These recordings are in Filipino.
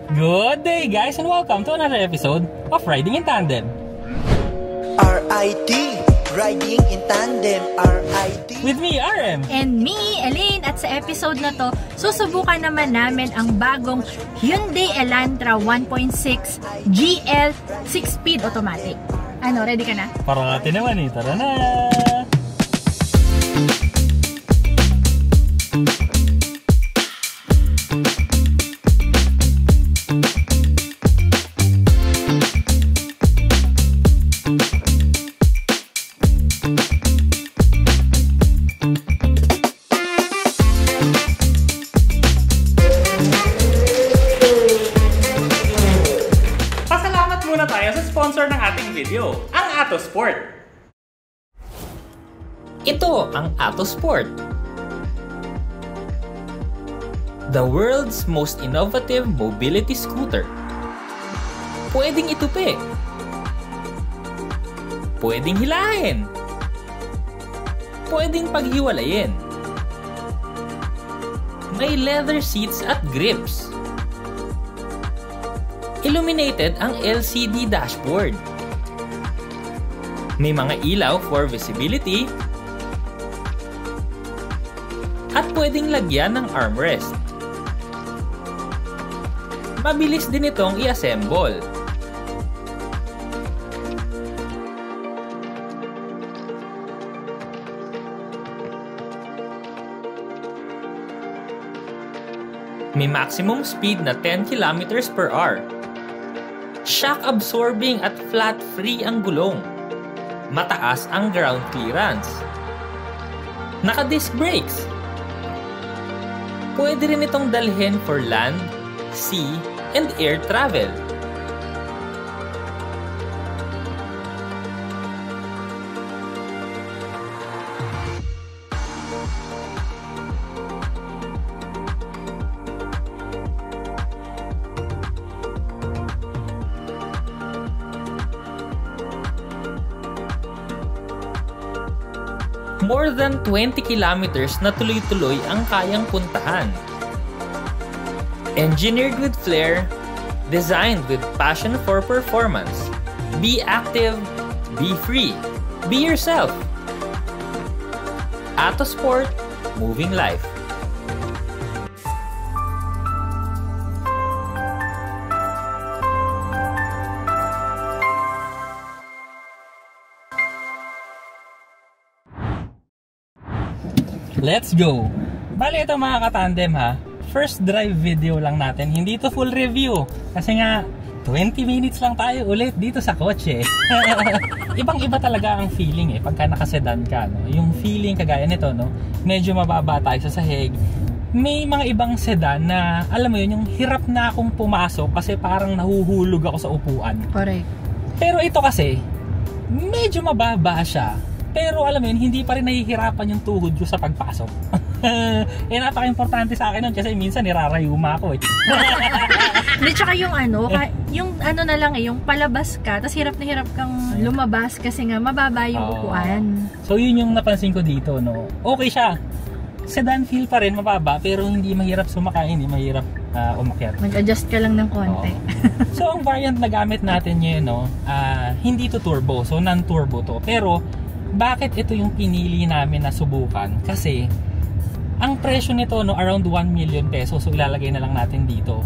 Good day guys and welcome to another episode of Riding in Tandem. RID, Riding in Tandem, RID. With me, RM. And me, Elaine. At sa episode na to, susubukan naman namin ang bagong Hyundai Elantra 1.6 GL 6-speed automatic. Ano, ready ka na? Para natin naman eh, tara na! Sponsor ng ating video, ang Atto Sport. Ito ang Atto Sport, the world's most innovative mobility scooter. Pwedeng itupi, pwedeng hilahin, pwedeng paghiwalayin. May leather seats at grips. Illuminated ang LCD dashboard. May mga ilaw for visibility at pwedeng lagyan ng armrest. Mabilis din itong i-assemble. May maximum speed na 10 km/h. Shock-absorbing at flat-free ang gulong. Mataas ang ground clearance. Naka-disc brakes. Pwede rin itong dalhin for land, sea, and air travel. More than 20 kilometers na tuloy-tuloy ang kayang puntahan. Engineered with flair, designed with passion for performance. Be active, be free, be yourself. Atto Sport, moving life. Let's go! Bali ito mga katandem ha, first drive video lang natin, hindi to full review kasi nga 20 minutes lang tayo ulit dito sa kotse. Ibang iba talaga ang feeling eh pagka nakasedan ka, no? Yung feeling kagaya nito, no? Medyo mababa tayo sa sahig. May mga ibang sedan na alam mo yun, yung hirap na akong pumasok kasi parang nahuhulog ako sa upuan. Correct. Pero ito kasi medyo mababa siya. Pero alam mo yun, hindi pa rin nahihirapan yung tuhod ko sa pagpasok. Eh napaka-importante sa akin nun kasi minsan nirarayuma ako eh. Hindi, tsaka yung ano na lang eh, yung palabas ka, tapos hirap na hirap kang lumabas kasi nga mababa yung upuan. So yun yung napansin ko dito, no? Okay siya. Sedan feel pa rin, mababa, pero hindi mahirap sumakay, hindi mahirap umakyat. Mag-adjust ka lang ng konti. So ang variant na gamit natin ngayon, no? Hindi to turbo, so non-turbo to. Pero bakit ito yung pinili namin na subukan? Kasi ang presyo nito, no, around 1 million pesos. So ilalagay na lang natin dito.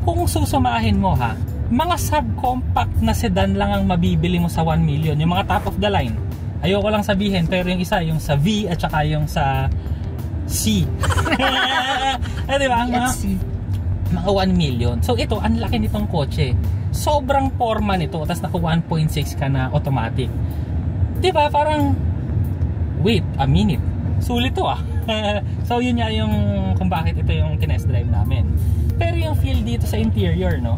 Kung susumahin mo ha, mga subcompact na sedan lang ang mabibili mo sa 1 million. Yung mga top of the line. Ayoko lang sabihin, pero yung isa, yung sa V at saka yung sa C. Diba? Mga 1 million. So ito, ang laki nitong kotse. Sobrang forma nito. Tapos naka 1.6 ka na automatic. Diba? Parang, wait a minute. Sulit to ah. So yun nga yung kung bakit ito yung tinest drive namin. Pero yung feel dito sa interior, no?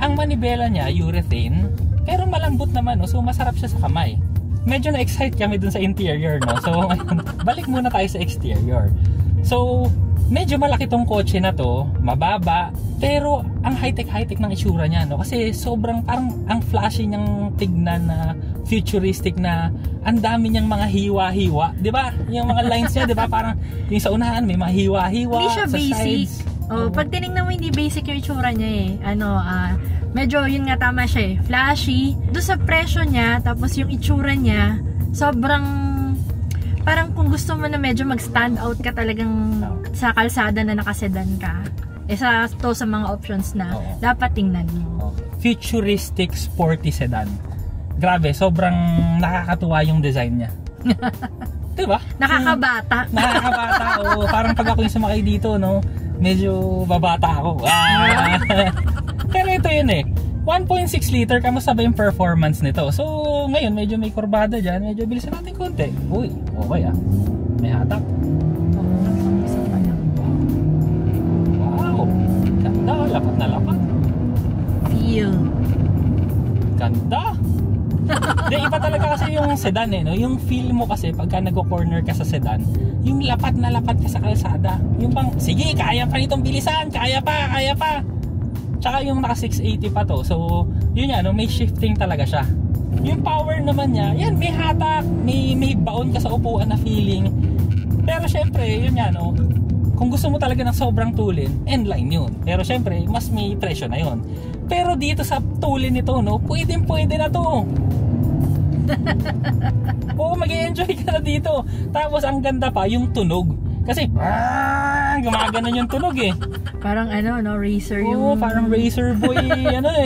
Ang manibela niya, urethane. Pero malambot naman, no? So masarap siya sa kamay. Medyo na-excite kami dun sa interior, no? So balik muna tayo sa exterior. So medyo malaki tong kotse na to, mababa, pero ang high-tech ng itsura niya, no? Kasi sobrang parang ang flashy niyang tignan na futuristic na ang dami niyang mga hiwa-hiwa, 'di ba? Yung mga lines niya, 'di ba? Parang yung sa unahan may mga hiwa-hiwa, hindi siya sa basic. sides. Oh, pag tinignan mo hindi basic yung itsura niya eh. Medyo yun nga tama siya eh. Flashy. Doon sa presyo niya, tapos yung itsura niya, sobrang parang kung gusto mo na medyo mag-stand out ka talagang sa kalsada na nakasedan ka. Isa to sa mga options na dapat tingnan mo. Futuristic sporty sedan. Grabe, sobrang nakakatuwa yung design niya. Diba? Nakakabata. Nakakabata, oo. Parang pag ako yung sumakay dito, no, medyo babata ako. Pero ito yun eh. 1.6 liter, kamusta ba yung performance nito? So, ngayon, medyo may kurbada dyan. Medyo bilisan natin konti. Uy, okay ah. May hatak. Wow. Ganda, lapat na lapat. Feel. Ganda. De, iba talaga kasi yung sedan eh, no? Yung feel mo kasi pagka nag-corner ka sa sedan, yung lapat na lapat ka sa kalsada. Yung bang, sige, kaya pa nitong bilisan, kaya pa. Tsaka yung naka 680 pa to. So, yun yan, no? May shifting talaga siya. Yung power naman niya, yan, may hatak, may baon ka sa upuan na feeling. Pero syempre, yun yan, no? Kung gusto mo talaga ng sobrang tulin, N-line yun. Pero syempre, mas may presyo na yun. Pero dito sa tulin nito, no, pwede na to. Oo, mag-i-enjoy ka na dito. Tapos ang ganda pa, yung tunog. Kasi, gumaganon yung tunog eh. Parang racer yung... Oo, parang racer boy,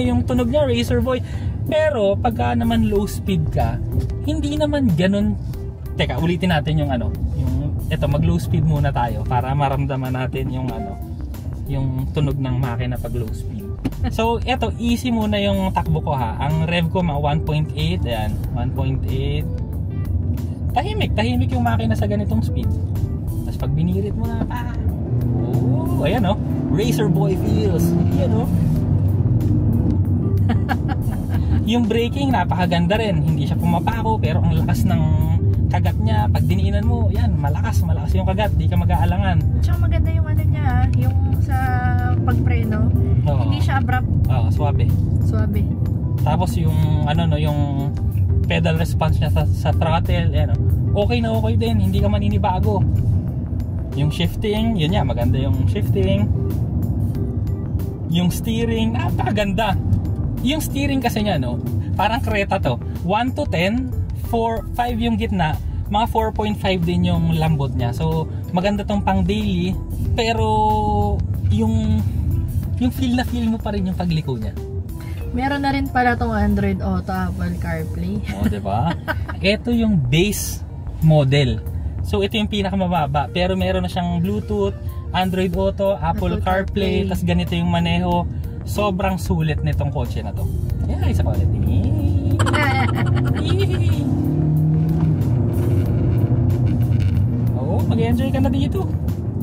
yung tunog niya, racer boy. Pero, pagka naman low speed ka, hindi naman ganun. Teka, ulitin natin yung ito, mag low speed muna tayo para maramdaman natin yung tunog ng makina pag low speed. So, eto, easy muna yung takbo ko ha. Ang rev ko mga 1.8, ayan, 1.8. Tahimik yung makina sa ganitong speed. Tapos pag binirit mo na pa, ayan o, racer boy feels, ayan o. Yung braking, napakaganda rin. Hindi siya pumapako, pero ang lakas ng kagat niya. Pag diniinan mo, yan, malakas yung kagat. Di ka mag-aalangan. Tsaka maganda yung yung sa pagpreno. Hindi siya abrupt. Suabe. Tapos yung yung pedal response niya sa throttle, okay na okay din, hindi ka maninibago. Yung shifting, yun yan, maganda yung shifting. Yung steering, napakaganda. Yung steering kasi niya, parang Creta to. 1 to 10, 5 yung gitna, mga 4.5 din yung lambot niya. So, maganda tong pang daily, pero yung feel na feel mo pa rin yung pagliko niya. Meron na rin pala tong Android Auto, Apple CarPlay. Diba? Ito yung base model. So, ito yung pinakamababa. Pero meron na siyang Bluetooth, Android Auto, Apple CarPlay, tas ganito yung maneho. Sobrang sulit nitong kotse na to. Yeah, isa pa ulit. Mag-enjoy ka na dito.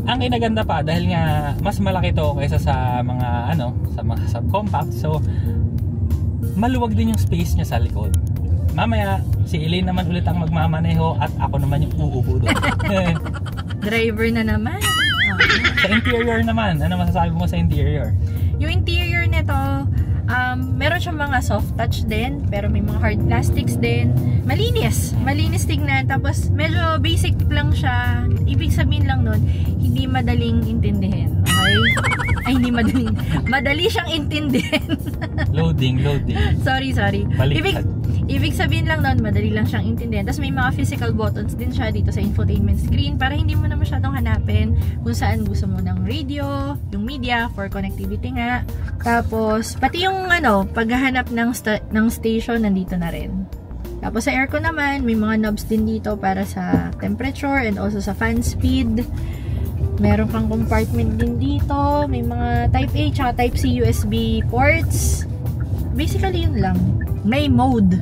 Ang kinaganda pa dahil nga mas malaki to kaysa sa mga subcompact. So maluwag din yung space niya sa likod. Mamaya si Elaine naman ulit ang magmamaneho at ako naman yung uupo doon. Driver na naman. Sa interior naman, ano masasabi mo sa interior? Yung interior nito, meron siyang mga soft touch din, pero may mga hard plastics din. Malinis tignan, tapos medyo basic lang siya. Ibig sabihin lang nun, hindi madaling intindihin. Okay? Ay, hindi madaling. Madali siyang intindihin. Loading. Sorry. Ibig sabihin lang nun, madali lang siyang intindihin. Tapos may mga physical buttons din siya dito sa infotainment screen para hindi mo na masyadong hanapin kung saan gusto mo ng radio, yung media for connectivity nga. Tapos pati yung paghahanap ng station nandito na rin. Tapos sa aircon naman, may mga knobs din dito para sa temperature and also sa fan speed. Meron kang compartment din dito. May mga Type A tsaka Type C USB ports. Basically yun lang. May mode.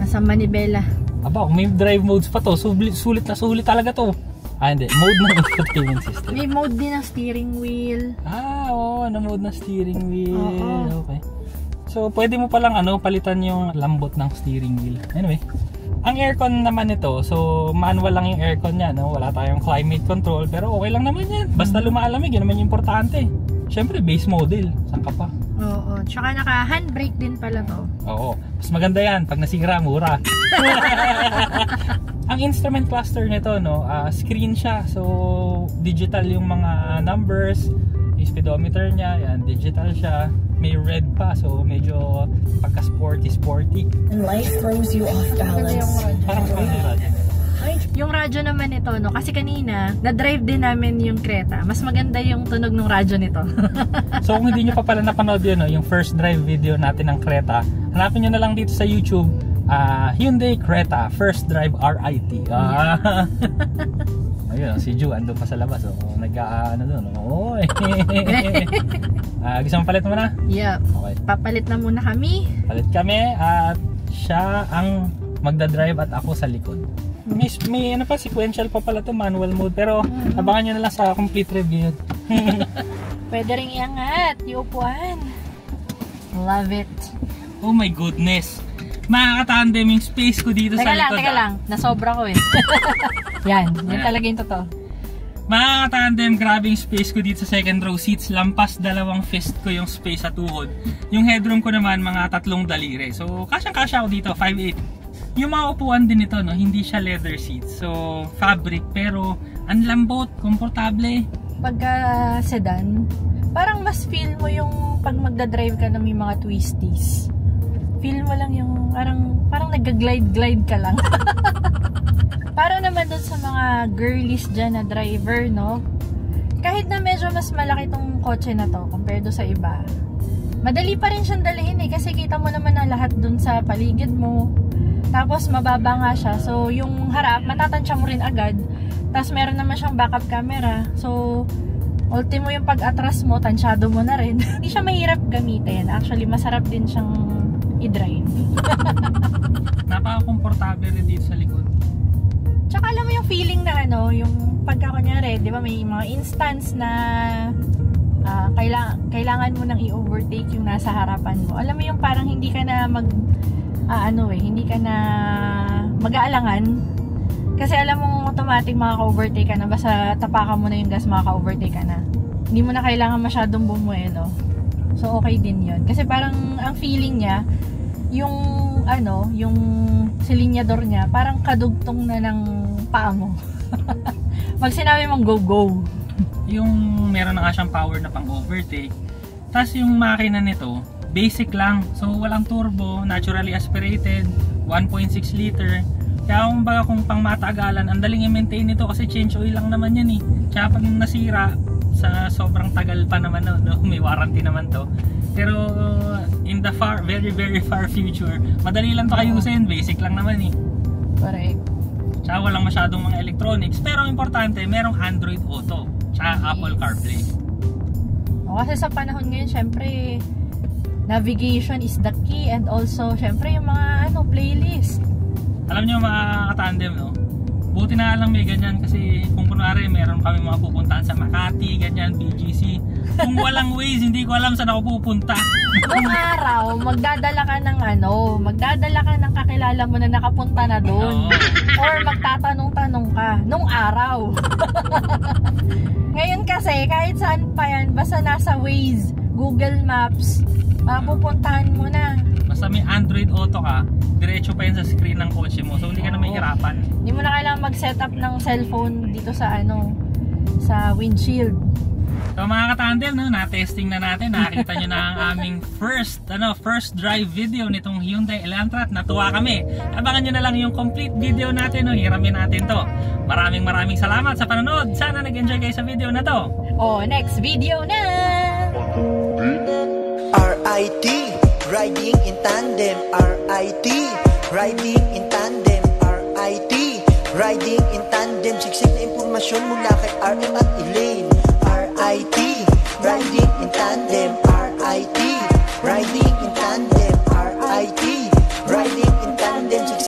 Nasa manibela. Aba, may drive modes pa to. Sulit talaga to. Hindi. Mode ng infotainment system. May mode din ng steering wheel. Oo. Mode ng steering wheel. Oo. Okay. So, pwede mo palang palitan yung lambot ng steering wheel. Anyway. Ang aircon naman nito, so manual lang yung aircon niya, wala tayong climate control, pero okay lang naman yan. Basta lumalamig, yun naman yung importante. Siyempre, base model. Saan ka pa? Oo. Tsaka naka-handbrake din pala to. Oo. Mas maganda yan. Pag nasira, mura. Ang instrument cluster nito, screen siya. So, digital yung mga numbers, speedometer niya, yan, digital siya. May red pa, so medyo pagka-sporty. And life throws you off balance. Parang radyo. Yung radyo naman ito, no? Kasi kanina, na-drive din namin yung Creta. Mas maganda yung tunog ng radyo nito. So kung hindi nyo pa pala napanood yun, no, yung first drive video natin ng Creta, hanapin nyo na lang dito sa YouTube, Hyundai Creta First Drive RIT. Ayun, si Ju ando pa sa labas. Nag-ano doon. Oy. Gusto mong palit mo na? Yep. Okay. Papalit na muna kami. Palit kami at siya ang magdadrive at ako sa likod. May ano pa, sequential pa pala to, manual mode. Pero abangan nyo na lang sa complete review. Pwede rin iangat yung upuan. Love it. Oh my goodness. Makakatandem yung space ko dito sa likod. Teka lang. Nasobra ko eh. Yan talaga yung totoo. Makakatandem, grabe yung space ko dito sa second row seats. Lampas 2 fist ko yung space sa tuhod. Yung headroom ko naman, mga 3 daliri. So, kasyang-kasya ako dito, 5'8". Yung mga upuan din ito, no, hindi siya leather seats. So, fabric, pero ang lambot, komportable. Pagka sedan, parang mas feel mo yung pag magdadrive ka na may mga twisties. Feel mo lang yung parang nag-glide-glide ka lang. Para naman dun sa mga girlies dyan na driver, no? Kahit na medyo mas malaki tong kotse na to compared do sa iba, madali pa rin siyang dalhin eh. Kasi kita mo naman na lahat dun sa paligid mo. Tapos mababa nga siya. So yung harap, matatansya mo rin agad. Tapos meron naman siyang backup camera. So ultimo yung pag-atras mo, tansyado mo na rin. Hindi siya mahirap gamitin. Actually, masarap din siyang i-drive. Napaka-komportable rin dito sa likod. Tsaka alam mo yung feeling na ano, yung pagka kunyari, di ba may mga instance na kailangan mo nang i-overtake yung nasa harapan mo. Alam mo yung parang hindi ka na hindi ka na mag-aalangan. Kasi alam mong automatic makaka-overtake ka na. Basta tapakan mo na yung gas, makaka-overtake ka na. Hindi mo na kailangan masyadong bumuelo. So okay din yun. Kasi parang ang feeling niya, yung silinyador niya, parang kadugtong na ng paa mo. Pag sinabi mong go-go. Yung meron na nga siyang power na pang-overtake. Tapos yung makina nito, basic lang. So walang turbo, naturally aspirated, 1.6 liter. Kaya kung pang matagalan, ang daling i-maintain nito kasi change oil lang naman yan eh. Kaya pag nasira, sa sobrang tagal pa naman, no, may warranty naman to. Pero in the very very far future, madali lang to ayusin, basic lang naman eh. Correct. Tsaka walang masyadong mga electronics. Pero importante, merong Android Auto, tsaka Apple CarPlay. Kasi sa panahon ngayon, syempre navigation is the key, and also syempre yung mga playlist. Alam nyo mga katandem, no? Buti na lang may ganyan kasi kung kunwari meron kami mga pupuntahan sa Makati, ganyan, BGC. Kung walang Waze, hindi ko alam saan ako pupunta. Nung araw, magdadala ka ng kakilala mo na nakapunta na doon. Or magtatanong-tanong ka nung araw. Ngayon kasi, kahit saan pa yan, basta nasa Waze, Google Maps, mapupuntahan mo na. Basta may Android Auto ka, diretso pa yun sa screen ng kotse mo. So hindi ka na mahirapan. Hindi mo na kailangan mag-setup ng cellphone dito sa sa windshield. So mga katandem, no, na-testing na natin. Nakita nyo na ang aming first drive video nitong Hyundai Elantra at natuwa kami. Abangan nyo na lang yung complete video natin, no, hiramin natin to. Maraming salamat sa panonood. Sana nag-enjoy kayo sa video na to. Next video na! RIT, riding in tandem. RIT, riding in tandem. RIT, riding in tandem. Siksik na impormasyon mula kay RM at Elaine.